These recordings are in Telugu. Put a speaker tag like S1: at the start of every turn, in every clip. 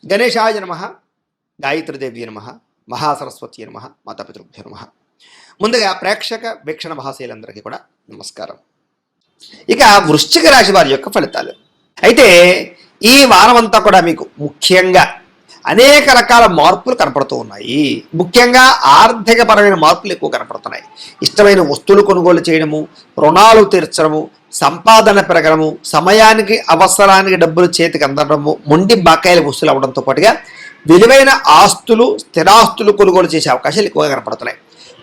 S1: గణేశాయ నమః, గాయత్రీదేవి నమః, మహాసరస్వతి నమః, మాతాపితృభ్యో నమః. ముందుగా ప్రేక్షక వీక్షణ మహాశైలందరికీ కూడా నమస్కారం. ఇక వృశ్చిక రాశి వారి యొక్క ఫలితాలు. అయితే ఈ వారమంతా కూడా మీకు ముఖ్యంగా అనేక రకాల మార్పులు కనపడుతూ ఉన్నాయి. ముఖ్యంగా ఆర్థిక పరమైన మార్పులు ఎక్కువ కనపడుతున్నాయి. ఇష్టమైన వస్తువులు కొనుగోలు చేయడము, రుణాలు తీర్చడము, సంపాదన పెరగడము, సమయానికి అవసరానికి డబ్బులు చేతికి అందడము, మొండి బకాయిల వస్తువులు అవ్వడంతో పాటుగా విలువైన ఆస్తులు, స్థిరాస్తులు కొనుగోలు చేసే అవకాశాలు ఎక్కువగా కనపడుతున్నాయి.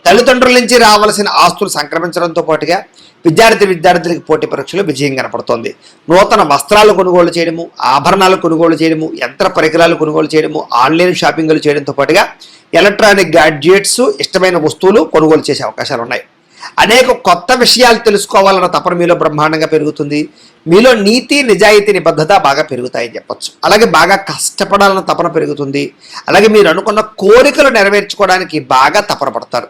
S1: తల్లిదండ్రుల నుంచి రావాల్సిన ఆస్తులు సంక్రమించడంతో పాటుగా విద్యార్థులకి పోటీ పరీక్షలు విజయం కనపడుతోంది. నూతన వస్త్రాలు కొనుగోలు చేయడము, ఆభరణాలు కొనుగోలు చేయడము, యంత్ర పరికరాలు కొనుగోలు చేయడము, ఆన్లైన్ షాపింగ్లు చేయడంతో పాటుగా ఎలక్ట్రానిక్ గ్యాడ్జెట్స్, ఇష్టమైన వస్తువులు కొనుగోలు చేసే అవకాశాలు ఉన్నాయి. అనేక కొత్త విషయాలు తెలుసుకోవాలన్న తపన మీలో బ్రహ్మాండంగా పెరుగుతుంది. మీలో నీతి, నిజాయితీ, నిబద్ధత బాగా పెరుగుతాయని చెప్పచ్చు. అలాగే బాగా కష్టపడాలన్న తపన పెరుగుతుంది. అలాగే మీరు అనుకున్న కోరికలు నెరవేర్చుకోవడానికి బాగా తపన పడతారు.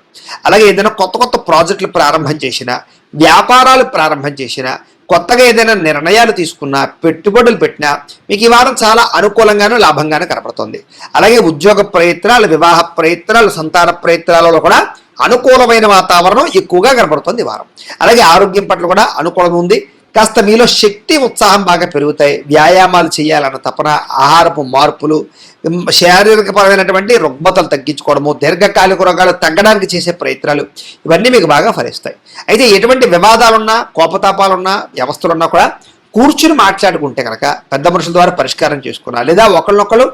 S1: అలాగే ఏదైనా కొత్త కొత్త ప్రాజెక్టులు ప్రారంభం చేసినా, వ్యాపారాలు ప్రారంభం చేసినా, కొత్తగా ఏదైనా నిర్ణయాలు తీసుకున్నా, పెట్టుబడులు పెట్టినా మీకు ఈ వారం చాలా అనుకూలంగానూ లాభంగానూ కనపడుతుంది. అలాగే ఉద్యోగ ప్రయత్నాలు, వివాహ ప్రయత్నాలు, సంతాన ప్రయత్నాలలో కూడా అనుకూలమైన వాతావరణం ఎక్కువగా కనపడుతుంది ఈ వారం. అలాగే ఆరోగ్యం పట్ల కూడా అనుకూలంగా ఉంది. కాస్త మీలో శక్తి, ఉత్సాహం బాగా పెరుగుతాయి. వ్యాయామాలు చేయాలన్న తపన, ఆహారపు మార్పులు, శారీరకపరమైనటువంటి రుగ్మతలు తగ్గించుకోవడము, దీర్ఘకాలిక రోగాలు తగ్గడానికి చేసే ప్రయత్నాలు ఇవన్నీ మీకు బాగా ఫలిస్తాయి. అయితే ఎటువంటి వివాదాలున్నా, కోపతాపాలున్నా, వ్యవస్థలున్నా కూడా కూర్చుని మాట్లాడుకుంటే కనుక పెద్ద మనుషుల ద్వారా పరిష్కారం చేసుకున్నా, లేదా ఒకళ్ళనొకళ్ళు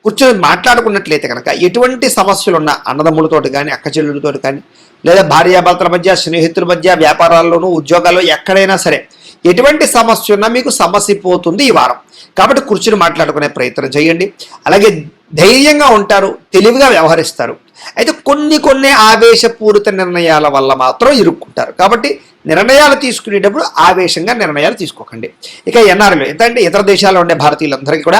S1: కూర్చొని మాట్లాడుకున్నట్లయితే కనుక ఎటువంటి సమస్యలు ఉన్నా అన్నదమ్ములతోటి కానీ, అక్క చెల్లెలతోటి కానీ, లేదా భార్యాభర్తల మధ్య, స్నేహితుల మధ్య, వ్యాపారాల్లోనూ, ఉద్యోగాల్లో ఎక్కడైనా సరే ఎటువంటి సమస్య ఉన్నా మీకు సమస్య పోతుంది ఈ వారం. కాబట్టి కూర్చుని మాట్లాడుకునే ప్రయత్నం చేయండి. అలాగే ధైర్యంగా ఉంటారు, తెలివిగా వ్యవహరిస్తారు. అయితే కొన్ని ఆవేశపూరిత నిర్ణయాల వల్ల మాత్రం ఇరుక్కుంటారు. కాబట్టి నిర్ణయాలు తీసుకునేటప్పుడు ఆవేశంగా నిర్ణయాలు తీసుకోకండి. ఇక ఎన్ఆర్ఐలు అంటే ఇతర దేశాల్లో ఉండే భారతీయులందరికీ కూడా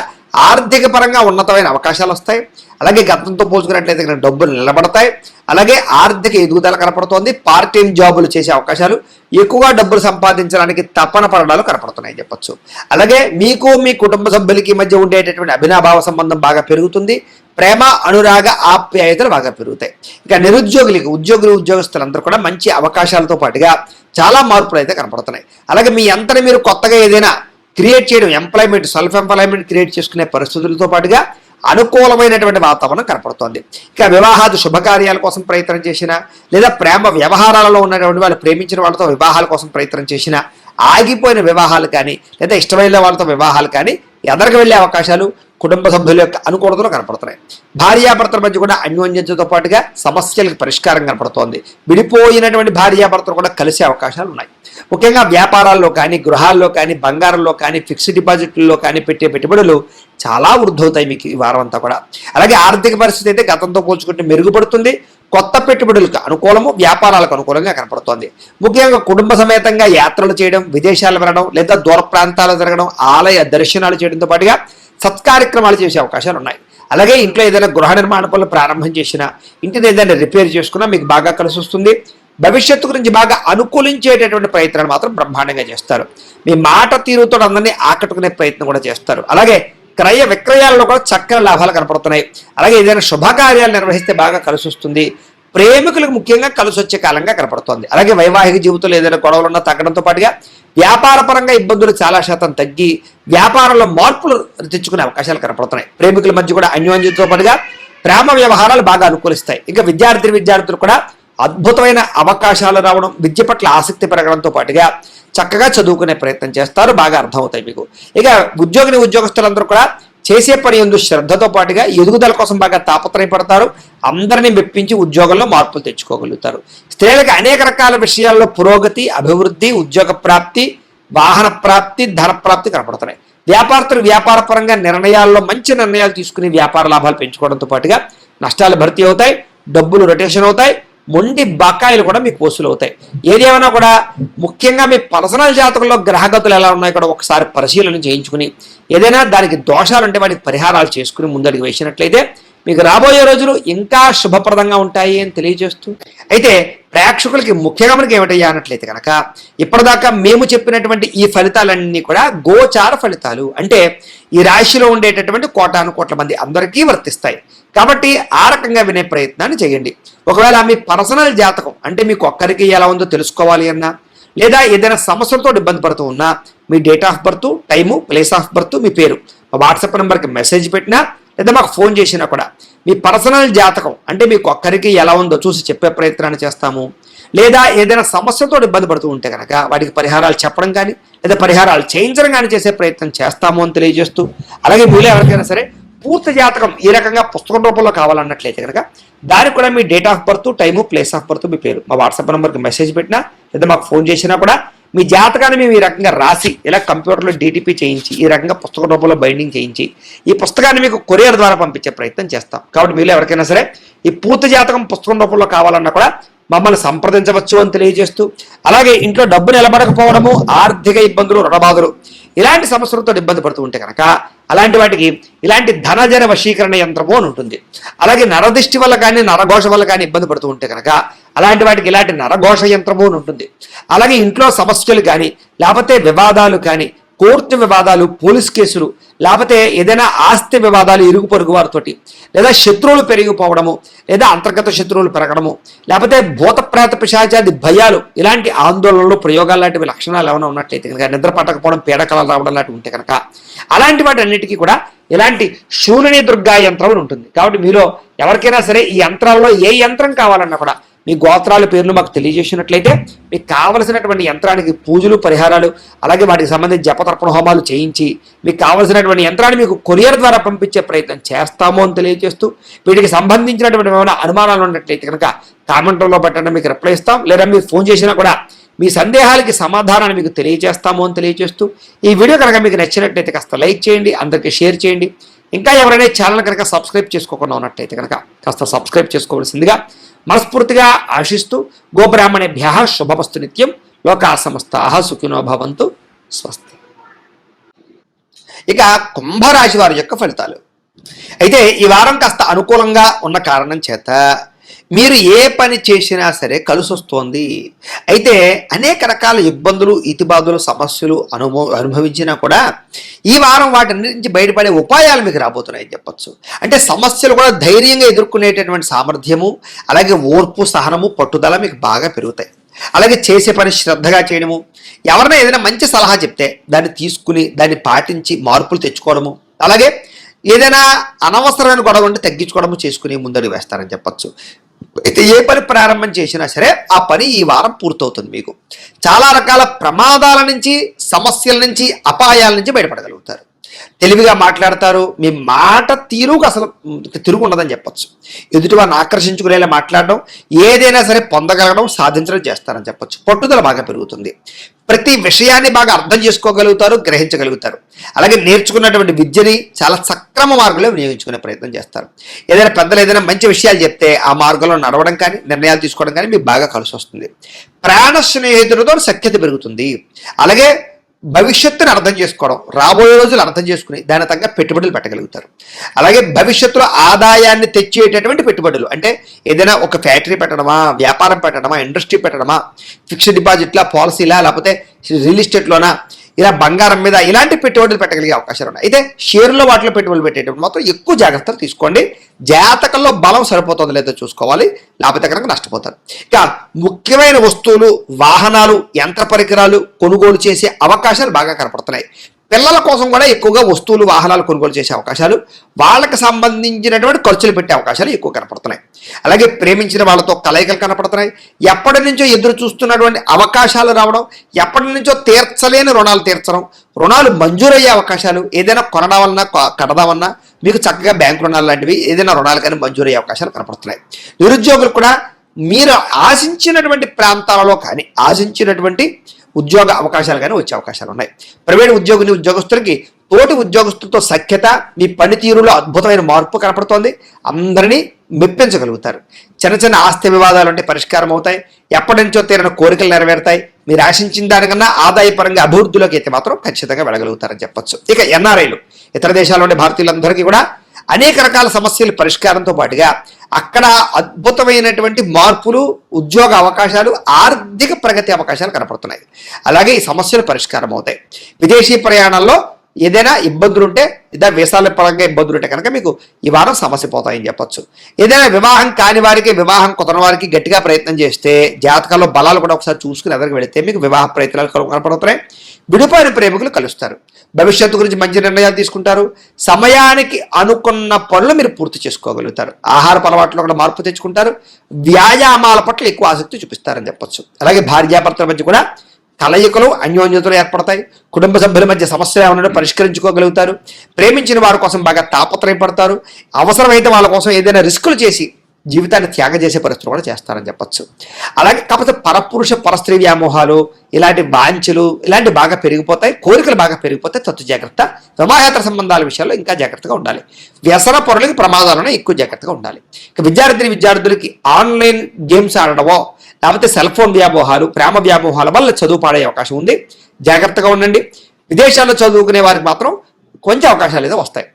S1: ఆర్థిక పరంగా ఉన్నతమైన అవకాశాలు వస్తాయి. అలాగే గతంతో పోల్చుకున్నట్లయితే డబ్బులు నిలబడతాయి. అలాగే ఆర్థిక ఎదుగుదల కనపడుతోంది. పార్ట్ టైం జాబులు చేసే అవకాశాలు, ఎక్కువగా డబ్బులు సంపాదించడానికి తపన పడడాలు కనపడుతున్నాయి చెప్పచ్చు. అలాగే మీకు, మీ కుటుంబ సభ్యులకి మధ్య ఉండేటటువంటి అభినాభావ సంబంధం బాగా పెరుగుతుంది. ప్రేమ, అనురాగ, ఆప్యాయతలు బాగా పెరుగుతాయి. ఇక నిరుద్యోగులకి, ఉద్యోగస్తులందరూ కూడా మంచి అవకాశాలతో పాటుగా చాలా మార్పులు అయితే కనపడుతున్నాయి. అలాగే మీ అంతని మీరు కొత్తగా ఏదైనా క్రియేట్ చేయడం, ఎంప్లాయ్మెంట్, సెల్ఫ్ ఎంప్లాయ్మెంట్ క్రియేట్ చేసుకునే పరిస్థితులతో పాటుగా అనుకూలమైనటువంటి వాతావరణం కనపడుతోంది. ఇక వివాహాది శుభకార్యాల కోసం ప్రయత్నం చేసినా, లేదా ప్రేమ వ్యవహారాలలో ఉన్నటువంటి వాళ్ళు ప్రేమించిన వాళ్ళతో వివాహాల కోసం ప్రయత్నం చేసినా, ఆగిపోయిన వివాహాలు కానీ, లేదా ఇష్టమైన వాళ్ళతో వివాహాలు కానీ ఎదరికి వెళ్ళే అవకాశాలు కుటుంబ సభ్యుల యొక్క అనుకూలతలు కనపడుతున్నాయి. భార్యాభర్తల మధ్య కూడా అన్యోన్యతతో పాటుగా సమస్యలకు పరిష్కారం కనపడుతోంది. విడిపోయినటువంటి భార్యాభర్తలు కూడా కలిసే అవకాశాలు ఉన్నాయి. ముఖ్యంగా వ్యాపారాల్లో కానీ, గృహాల్లో కానీ, బంగారంలో కానీ, ఫిక్స్డ్ డిపాజిట్లలో కానీ పెట్టే పెట్టుబడులు చాలా వృద్ధవుతాయి మీకు ఈ వారం అంతా కూడా. అలాగే ఆర్థిక పరిస్థితి అయితే గతంతో పోల్చుకుంటే మెరుగుపడుతుంది. కొత్త పెట్టుబడులకు అనుకూలము, వ్యాపారాలకు అనుకూలంగా కనపడుతోంది. ముఖ్యంగా కుటుంబ సమేతంగా యాత్రలు చేయడం, విదేశాలు వెళ్ళడం, లేదా దూర ప్రాంతాలు జరగడం, ఆలయ దర్శనాలు చేయడంతో పాటుగా సత్కార్యక్రమాలు చేసే అవకాశాలు ఉన్నాయి. అలాగే ఇంట్లో ఏదైనా గృహ నిర్మాణ పనులు ప్రారంభం చేసినా, ఇంటిని ఏదైనా రిపేర్ చేసుకున్నా మీకు బాగా కలిసి వస్తుంది. భవిష్యత్తు గురించి బాగా అనుకూలించేటటువంటి ప్రయత్నాలు మాత్రం బ్రహ్మాండంగా చేస్తారు. మీ మాట తీరుతో అందరినీ ఆకట్టుకునే ప్రయత్నం కూడా చేస్తారు. అలాగే క్రయ విక్రయాలలో కూడా చక్కని లాభాలు కనపడుతున్నాయి. అలాగే ఏదైనా శుభకార్యాలు నిర్వహిస్తే బాగా కలిసి వస్తుంది. ప్రేమికులకు ముఖ్యంగా కలిసి వచ్చే కాలంగా కనపడుతోంది. అలాగే వైవాహిక జీవితంలో ఏదైనా గొడవలున్నా తగ్గడంతో పాటుగా వ్యాపారపరంగా ఇబ్బందులు చాలా శాతం తగ్గి వ్యాపారంలో మార్పులు తెచ్చుకునే అవకాశాలు కనపడుతున్నాయి. ప్రేమికుల మధ్య కూడా అన్యోన్యతతో పాటుగా ప్రేమ వ్యవహారాలు బాగా అనుకూలిస్తాయి. ఇక విద్యార్థులు కూడా అద్భుతమైన అవకాశాలు రావడం, విద్య పట్ల ఆసక్తి పెరగడంతో పాటుగా చక్కగా చదువుకునే ప్రయత్నం చేస్తారు. బాగా అర్థమవుతాయి మీకు. ఇక ఉద్యోగస్తులందరూ కూడా చేసే పని యందు శ్రద్ధతో పాటుగా ఎదుగుదల కోసం బాగా తాపత్రయపడతారు. అందరినీ మెప్పించి ఉద్యోగంలో మార్పులు తెచ్చుకోగలుగుతారు. స్త్రీలకు అనేక రకాల విషయాల్లో పురోగతి, అభివృద్ధి, ఉద్యోగ ప్రాప్తి, వాహన ప్రాప్తి, ధన ప్రాప్తి కనపడుతున్నాయి. వ్యాపారస్తులు వ్యాపారపరంగా నిర్ణయాల్లో మంచి నిర్ణయాలు తీసుకుని వ్యాపార లాభాలు పెంచుకోవడంతో పాటుగా నష్టాలు భర్తీ అవుతాయి, డబ్బులు రొటేషన్ అవుతాయి, మొండి బకాయిలు కూడా మీకు వసూలు అవుతాయి. ఏదేమైనా కూడా ముఖ్యంగా మీ పర్సనల్ జాతకంలో గ్రహగతులు ఎలా ఉన్నాయో కూడా ఒకసారి పరిశీలన చేయించుకుని ఏదైనా దానికి దోషాలుంటే వాటికి పరిహారాలు చేసుకుని ముందడుగు వేసినట్లయితే మీకు రాబోయే రోజులు ఇంకా శుభప్రదంగా ఉంటాయి అని తెలియజేస్తూ, అయితే ప్రేక్షకులకి ముఖ్యంగా మనకి ఏమిటయ్యా అన్నట్లయితే కనుక ఇప్పటిదాకా మేము చెప్పినటువంటి ఈ ఫలితాలన్నీ కూడా గోచార ఫలితాలు, అంటే ఈ రాశిలో ఉండేటటువంటి కోటాను కోట్ల మంది అందరికీ వర్తిస్తాయి. కాబట్టి ఆ రకంగా వినే ప్రయత్నాన్ని చేయండి. ఒకవేళ మీ పర్సనల్ జాతకం అంటే మీకు ఒక్కరికి ఎలా ఉందో తెలుసుకోవాలి అన్నా, లేదా ఏదైనా సమస్యలతో ఇబ్బంది పడుతూ ఉన్నా, మీ date of birth, time, place of birth, మీ పేరు మా వాట్సాప్ నెంబర్కి మెసేజ్ పెట్టినా లేదా మాకు ఫోన్ చేసినా కూడా మీ పర్సనల్ జాతకం అంటే మీకు ఒక్కరికి ఎలా ఉందో చూసి చెప్పే ప్రయత్నాన్ని చేస్తాము. లేదా ఏదైనా సమస్యతో ఇబ్బంది పడుతూ ఉంటే కనుక వాటికి పరిహారాలు చెప్పడం కానీ లేదా పరిహారాలు చేయించడం కానీ చేసే ప్రయత్నం చేస్తాము అని తెలియజేస్తూ, అలాగే మీలో ఎవరికైనా సరే పూర్తి జాతకం ఈ రకంగా పుస్తకం రూపంలో కావాలన్నట్లయితే కనుక దానికి కూడా మీ date of birth, time, place of birth, మీ పేరు మా వాట్సాప్ నెంబర్కి మెసేజ్ పెట్టినా లేదా మాకు ఫోన్ చేసినా కూడా మీ జాతకాన్ని మేము ఈ రకంగా రాసి ఇలా కంప్యూటర్లో DTP చేయించి ఈ రకంగా పుస్తక రూపంలో బైండింగ్ చేయించి ఈ పుస్తకాన్ని మీకు కొరియర్ ద్వారా పంపించే ప్రయత్నం చేస్తాం. కాబట్టి మీరు ఎవరికైనా సరే ఈ పూర్తి జాతకం పుస్తకం రూపంలో కావాలన్నా కూడా మమ్మల్ని సంప్రదించవచ్చు అని తెలియజేస్తూ, అలాగే ఇంట్లో డబ్బు నిలబడకపోవడము, ఆర్థిక ఇబ్బందులు, రుణబాధలు ఇలాంటి సమస్యలతో ఇబ్బంది పడుతూ ఉంటే కనుక అలాంటి వాటికి ఇలాంటి ధనజన వశీకరణ యంత్రము అని ఉంటుంది. అలాగే నరదిష్టి వల్ల కానీ నరఘోష వల్ల కానీ ఇబ్బంది పడుతూ ఉంటే కనుక అలాంటి వాటికి ఇలాంటి నరఘోష యంత్రము అని ఉంటుంది. అలాగే ఇంట్లో సమస్యలు కానీ లేకపోతే వివాదాలు కానీ, కోర్టు వివాదాలు, పోలీస్ కేసులు, లేకపోతే ఏదైనా ఆస్తి వివాదాలు ఇరుగు పొరుగు వారితోటి, లేదా శత్రువులు పెరిగిపోవడము, లేదా అంతర్గత శత్రువులు పెరగడము, లేకపోతే భూతప్రేత పిశాచాది భయాలు, ఇలాంటి ఆందోళనలు, ప్రయోగాలు లాంటివి లక్షణాలు ఏమైనా ఉన్నట్లయితే కనుక, నిద్ర పట్టకపోవడం, పీడకలలు రావడం లాంటివి ఉంటే కనుక అలాంటి వాటి అన్నిటికీ కూడా ఇలాంటి శూలిని దుర్గా యంత్రం ఉంటుంది. కాబట్టి మీలో ఎవరికైనా సరే ఈ యంత్రాల్లో ఏ యంత్రం కావాలన్నా కూడా మీ గోత్రాల పేర్లు మాకు తెలియజేసినట్లయితే మీకు కావలసినటువంటి యంత్రానికి పూజలు, పరిహారాలు, అలాగే వాటికి సంబంధించి జపతర్పణ హోమాలు చేయించి మీకు కావలసినటువంటి యంత్రాన్ని మీకు కొరియర్ ద్వారా పంపించే ప్రయత్నం చేస్తాము అని తెలియజేస్తూ, వీటికి సంబంధించినటువంటి ఏమైనా అనుమానాలు ఉన్నట్లయితే కనుక కామెంట్లో పెట్టండి, మీకు రిప్లై ఇస్తాం. లేదా మీరు ఫోన్ చేసినా కూడా మీ సందేహాలకి సమాధానాన్ని మీకు తెలియజేస్తాము అని తెలియజేస్తూ, ఈ వీడియో కనుక మీకు నచ్చినట్లయితే కాస్త లైక్ చేయండి, అందరికీ షేర్ చేయండి. ఇంకా ఎవరైనా ఛానల్ కనుక సబ్స్క్రైబ్ చేసుకోకుండా ఉన్నట్లయితే కనుక కాస్త సబ్స్క్రైబ్ చేసుకోవాల్సిందిగా మనస్ఫూర్తిగా ఆశిస్తూ, గోబ్రాహ్మణేభ్యః శుభమస్తు నిత్యం, లోకా సమస్తాః సుఖినో భవంతు, స్వస్తి. ఇక కుంభరాశి వారి యొక్క ఫలితాలు. అయితే ఈ వారం కాస్త అనుకూలంగా ఉన్న కారణం చేత మీరు ఏ పని చేసినా సరే కలిసి వస్తోంది. అయితే అనేక రకాల ఇబ్బందులు, ఇతిబాధలు, సమస్యలు అనుభవించినా కూడా ఈ వారం వాటి నుంచి బయటపడే ఉపాయాలు మీకు రాబోతున్నాయని చెప్పచ్చు. అంటే సమస్యలు కూడా ధైర్యంగా ఎదుర్కొనేటటువంటి సామర్థ్యము, అలాగే ఓర్పు, సహనము, పట్టుదల మీకు బాగా పెరుగుతాయి. అలాగే చేసే పని శ్రద్ధగా చేయడము, ఎవరైనా ఏదైనా మంచి సలహా చెప్తే దాన్ని తీసుకుని దాన్ని పాటించి మార్పులు తెచ్చుకోవడము, అలాగే ఏదైనా అనవసరమైన గొడవ ఉంటే తగ్గించుకోవడము చేసుకుని ముందడుగు వేస్తారని చెప్పచ్చు. అయితే ఏ పని ప్రారంభం చేసినా సరే ఆ పని ఈ వారం పూర్తవుతుంది. మీకు చాలా రకాల ప్రమాదాల నుంచి, సమస్యల నుంచి, అపాయాల నుంచి బయటపడగలుగుతారు. తెలివిగా మాట్లాడతారు. మీ మాట తీరుకు అసలు తిరుగు ఉండదని చెప్పచ్చు. ఎదుటి వారిని ఆకర్షించుకునేలా మాట్లాడడం, ఏదైనా సరే పొందగలగడం, సాధించడం చేస్తారని చెప్పచ్చు. పట్టుదల బాగా పెరుగుతుంది. ప్రతి విషయాన్ని బాగా అర్థం చేసుకోగలుగుతారు, గ్రహించగలుగుతారు. అలాగే నేర్చుకున్నటువంటి విద్యని చాలా సక్రమ మార్గంలో వినియోగించుకునే ప్రయత్నం చేస్తారు. ఏదైనా పెద్దలు ఏదైనా మంచి విషయాలు చెప్తే ఆ మార్గంలో నడవడం కానీ, నిర్ణయాలు తీసుకోవడం కానీ మీకు బాగా కలిసి వస్తుంది. ప్రాణ స్నేహితులతో సఖ్యత పెరుగుతుంది. అలాగే భవిష్యత్తుని అర్థం చేసుకోవడం, రాబోయే రోజులు అర్థం చేసుకుని దాని తగ్గ పెట్టుబడులు పెట్టగలుగుతారు. అలాగే భవిష్యత్తులో ఆదాయాన్ని తెచ్చేటటువంటి పెట్టుబడులు, అంటే ఏదైనా ఒక ఫ్యాక్టరీ పెట్టడమా, వ్యాపారం పెట్టడమా, ఇండస్ట్రీ పెట్టడమా, ఫిక్స్డ్ డిపాజిట్లా, పాలసీలా, లేకపోతే రియల్ ఎస్టేట్లోనా, ఇలా బంగారం మీద ఇలాంటి పెట్టుబడులు పెట్టగలిగే అవకాశాలు ఉన్నాయి. అయితే షేర్లో వాటిలో పెట్టుబడులు పెట్టేటప్పుడు మాత్రం ఎక్కువ జాగ్రత్తలు తీసుకోండి. జాతకంలో బలం సరిపోతుందో లేదో చూసుకోవాలి, లేకపోతే కనుక నష్టపోతారు. ఇక ముఖ్యమైన వస్తువులు, వాహనాలు, యంత్ర పరికరాలు కొనుగోలు చేసే అవకాశాలు బాగా కనపడుతున్నాయి. పిల్లల కోసం కూడా ఎక్కువగా వస్తువులు, వాహనాలు కొనుగోలు చేసే అవకాశాలు, వాళ్ళకి సంబంధించినటువంటి ఖర్చులు పెట్టే అవకాశాలు ఎక్కువ కనపడుతున్నాయి. అలాగే ప్రేమించిన వాళ్ళతో కలయికలు కనపడుతున్నాయి. ఎప్పటి నుంచో ఎదురు చూస్తున్నటువంటి అవకాశాలు రావడం, ఎప్పటి నుంచో తీర్చలేని రుణాలు తీర్చడం, రుణాలు మంజూరయ్యే అవకాశాలు, ఏదైనా కొనడావలన్నా కడదామన్నా మీకు చక్కగా బ్యాంకు రుణాలు లాంటివి ఏదైనా రుణాలు కానీ మంజూరయ్యే అవకాశాలు కనపడుతున్నాయి. నిరుద్యోగులు కూడా మీరు ఆశించినటువంటి ప్రాంతాలలో కానీ, ఆశించినటువంటి ఉద్యోగ అవకాశాలు కానీ వచ్చే అవకాశాలు ఉన్నాయి. ప్రైవేట్ ఉద్యోగస్తులకి తోటి ఉద్యోగస్తులతో సఖ్యత, మీ పనితీరులో అద్భుతమైన మార్పు కనపడుతోంది. అందరినీ మెప్పించగలుగుతారు. చిన్న చిన్న ఆస్తి వివాదాలు అంటే పరిష్కారం అవుతాయి. ఎప్పటి నుంచో తీరిన కోరికలు నెరవేరుతాయి. మీరు ఆశించిన దానికన్నా ఆదాయపరంగా అభివృద్ధిలోకి అయితే మాత్రం ఖచ్చితంగా వెళ్ళగలుగుతారని చెప్పచ్చు. ఇక ఎన్ఆర్ఐలు, ఇతర దేశాల్లో ఉండే భారతీయులందరికీ కూడా అనేక రకాల సమస్యల పరిష్కారంతో పాటుగా అక్కడ అద్భుతమైనటువంటి మార్పులు, ఉద్యోగ అవకాశాలు, ఆర్థిక ప్రగతి అవకాశాలు కనపడుతున్నాయి. అలాగే ఈ సమస్యలు పరిష్కారం అవుతాయి. విదేశీ ప్రయాణాల్లో ఏదైనా ఇబ్బందులు ఉంటే, లేదా వీసాల పరంగా ఇబ్బందులు ఉంటే కనుక మీకు ఈ వారం సమస్య పోతాయని చెప్పొచ్చు. ఏదైనా వివాహం కాని వారికి, వివాహం కుదరని వారికి గట్టిగా ప్రయత్నం చేస్తే, జాతకాల్లో బలాలు కూడా ఒకసారి చూసుకుని ఎదురుకు వెళితే మీకు వివాహ ప్రయత్నాలు కనపడుతున్నాయి. విడిపోయిన ప్రేమికులు కలుస్తారు. భవిష్యత్తు గురించి మంచి నిర్ణయాలు తీసుకుంటారు. సమయానికి అనుకున్న పనులు మీరు పూర్తి చేసుకోగలుగుతారు. ఆహారపు అలవాట్లో కూడా మార్పు తెచ్చుకుంటారు. వ్యాయామాల పట్ల ఎక్కువ ఆసక్తి చూపిస్తారని చెప్పొచ్చు. అలాగే భార్యాభర్తల మధ్య కూడా కలయికలు, అన్యోన్యతలు ఏర్పడతాయి. కుటుంబ సభ్యుల మధ్య సమస్యలు ఏమైనా పరిష్కరించుకోగలుగుతారు. ప్రేమించిన వారి కోసం బాగా తాపత్రయపడతారు. అవసరమైతే వాళ్ళ కోసం ఏదైనా రిస్కులు చేసి జీవితాన్ని త్యాగం చేసే పరిస్థితులు కూడా చేస్తారని చెప్పచ్చు. అలాగే కాకపోతే పరపురుష పరస్త్రీ వ్యామోహాలు, ఇలాంటి వాంఛలు ఇలాంటివి బాగా పెరిగిపోతాయి. కోరికలు బాగా పెరిగిపోతాయి. తత్తు జాగ్రత్త. వివాహేతర సంబంధాల విషయాల్లో ఇంకా జాగ్రత్తగా ఉండాలి. వ్యసన పరులకి ప్రమాదాలను ఎక్కువ జాగ్రత్తగా ఉండాలి. ఇక విద్యార్థులకి ఆన్లైన్ గేమ్స్ ఆడడమో, లేకపోతే సెల్ ఫోన్ వ్యామోహాలు, ప్రేమ వ్యామోహాల వల్ల చదువు పాడే అవకాశం ఉంది. జాగ్రత్తగా ఉండండి. విదేశాల్లో చదువుకునే వారికి మాత్రం కొంచెం అవకాశాలు ఏదో వస్తాయి.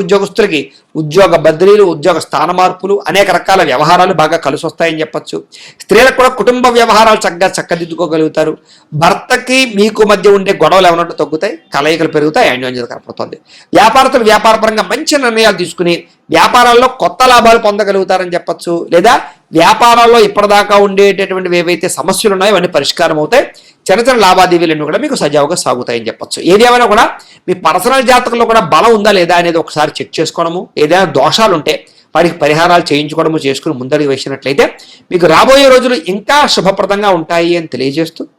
S1: ఉద్యోగస్తులకి ఉద్యోగ బదిలీలు, ఉద్యోగ స్థాన మార్పులు, అనేక రకాల వ్యవహారాలు బాగా కలిసి వస్తాయని చెప్పచ్చు. స్త్రీలకు కూడా కుటుంబ వ్యవహారాలు చక్కదిద్దుకోగలుగుతారు. భర్తకి మీకు మధ్య ఉండే గొడవలు ఏమన్నట్టు తగ్గుతాయి. కలయికలు పెరుగుతాయి. అన్యోన్యత కనపడుతుంది. వ్యాపారస్తులు వ్యాపారపరంగా మంచి నిర్ణయాలు తీసుకుని వ్యాపారాల్లో కొత్త లాభాలు పొందగలుగుతారని చెప్పచ్చు. లేదా వ్యాపారాల్లో ఇప్పటిదాకా ఉండేటటువంటివి ఏవైతే సమస్యలు ఉన్నాయో అవన్నీ పరిష్కారం అవుతాయి. చిన్న లావాదేవీలన్నీ కూడా మీకు సజావుగా సాగుతాయని చెప్పచ్చు. ఏది ఏమైనా కూడా మీ పర్సనల్ జాతకంలో కూడా బలం ఉందా లేదా అనేది ఒకసారి చెక్ చేసుకోవడము, ఏదైనా దోషాలు ఉంటే వాటికి పరిహారాలు చేయించుకోవడము చేసుకుని ముందడుగు వేసినట్లయితే మీకు రాబోయే రోజులు ఇంకా శుభప్రదంగా ఉంటాయి అని తెలియజేస్తూ